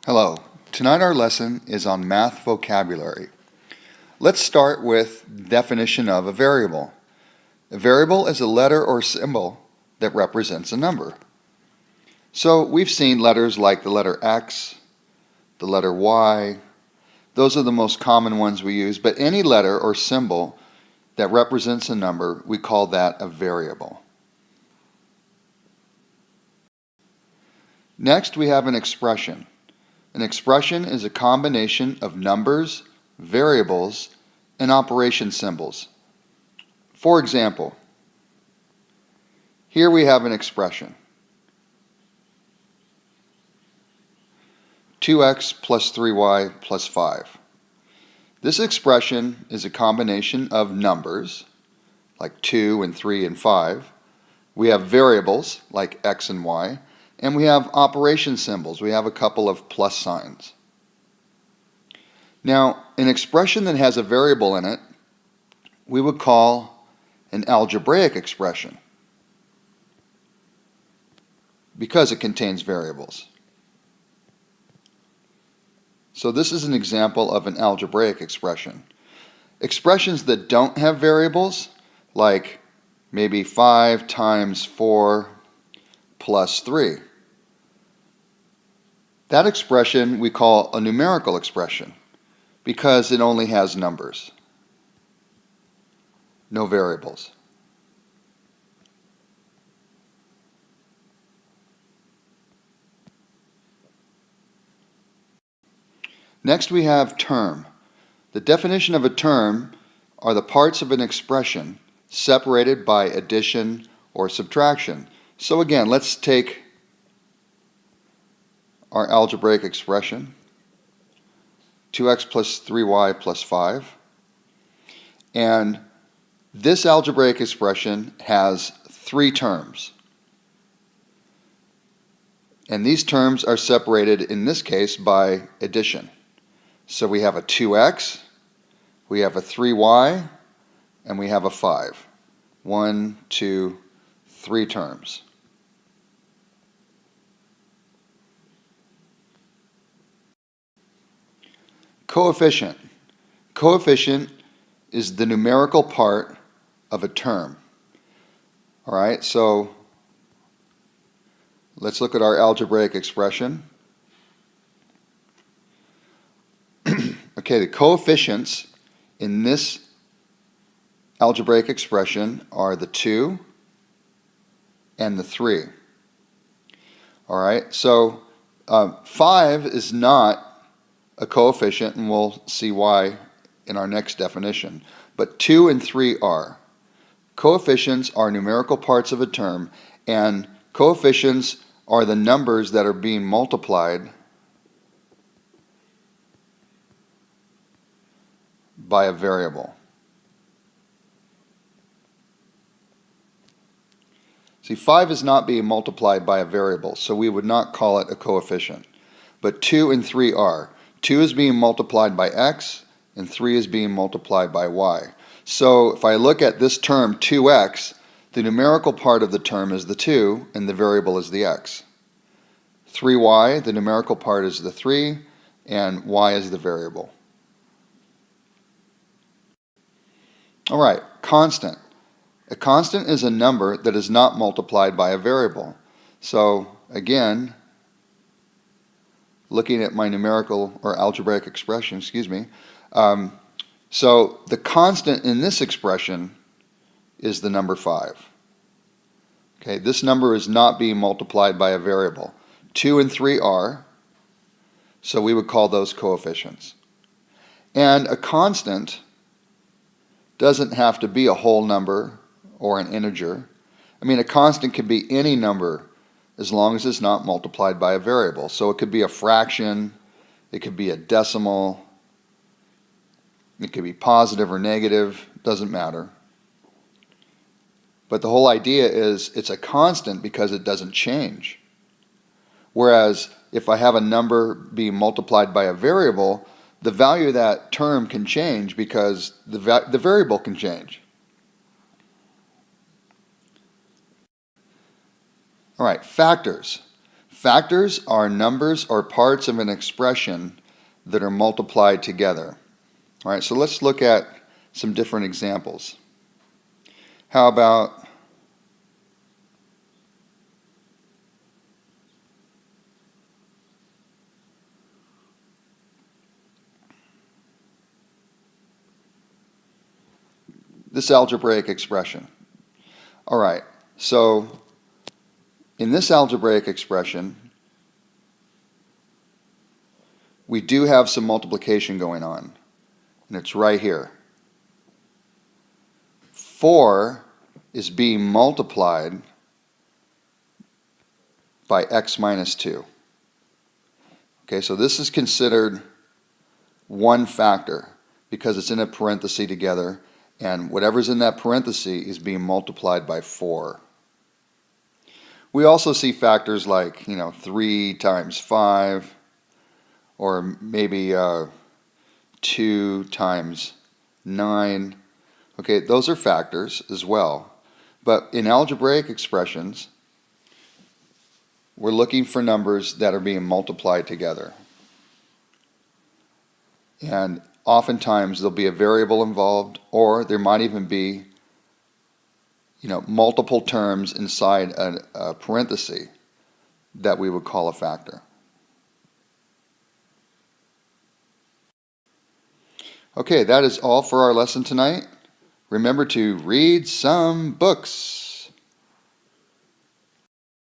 Hello. Tonight our lesson is on math vocabulary. Let's start with definition of a variable. A variable is a letter or symbol that represents a number. So we've seen letters like the letter X, the letter Y. Those are the most common ones we use, but any letter or symbol that represents a number, we call that a variable. Next, we have an expression. An expression is a combination of numbers, variables, and operation symbols. For example, here we have an expression. 2x plus 3y plus 5. This expression is a combination of numbers, like 2 and 3 and 5. We have variables, like x and y. And we have operation symbols. We have a couple of plus signs. Now, an expression that has a variable in it, we would call an algebraic expression because it contains variables. So this is an example of an algebraic expression. Expressions that don't have variables, like maybe 5 times 4 plus 3. That expression we call a numerical expression because it only has numbers, no variables. Next we have term. The definition of a term are the parts of an expression separated by addition or subtraction. So again, let's take our algebraic expression, 2x plus 3y plus 5. And this algebraic expression has 3 terms. And these terms are separated, in this case, by addition. So we have a 2x, we have a 3y, and we have a 5. 1, 2, 3 terms. Coefficient. Coefficient is the numerical part of a term. All right, so let's look at our algebraic expression. Okay, the coefficients in this algebraic expression are the 2 and the 3. All right, so 5 is not a coefficient, and we'll see why in our next definition. But 2 and 3 are. Coefficients are numerical parts of a term, and coefficients are the numbers that are being multiplied by a variable. See, 5 is not being multiplied by a variable, so we would not call it a coefficient. But 2 and 3 are. 2 is being multiplied by x, and 3 is being multiplied by y. So if I look at this term 2x, the numerical part of the term is the 2, and the variable is the x. 3y, the numerical part is the 3, and y is the variable. All right, constant. A constant is a number that is not multiplied by a variable. So again, looking at my numerical or algebraic expression, so the constant in this expression is the number 5. Okay, this number is not being multiplied by a variable. 2 and 3 are, so we would call those coefficients. And a constant doesn't have to be a whole number or an integer. I mean, a constant could be any number as long as it's not multiplied by a variable. So it could be a fraction, it could be a decimal, it could be positive or negative, doesn't matter. But the whole idea is it's a constant because it doesn't change. Whereas if I have a number being multiplied by a variable, the value of that term can change because the variable can change. All right, factors. Factors are numbers or parts of an expression that are multiplied together. All right, so let's look at some different examples. How about this algebraic expression? All right, so in this algebraic expression, we do have some multiplication going on, and it's right here. 4 is being multiplied by x minus 2. Okay, so this is considered one factor because it's in a parenthesis together, and whatever's in that parenthesis is being multiplied by 4. We also see factors like, 3 times 5, or maybe 2 times 9. Okay, those are factors as well. But in algebraic expressions, we're looking for numbers that are being multiplied together. And oftentimes there'll be a variable involved, or there might even be multiple terms inside a parenthesis that we would call a factor. Okay, that is all for our lesson tonight. Remember to read some books.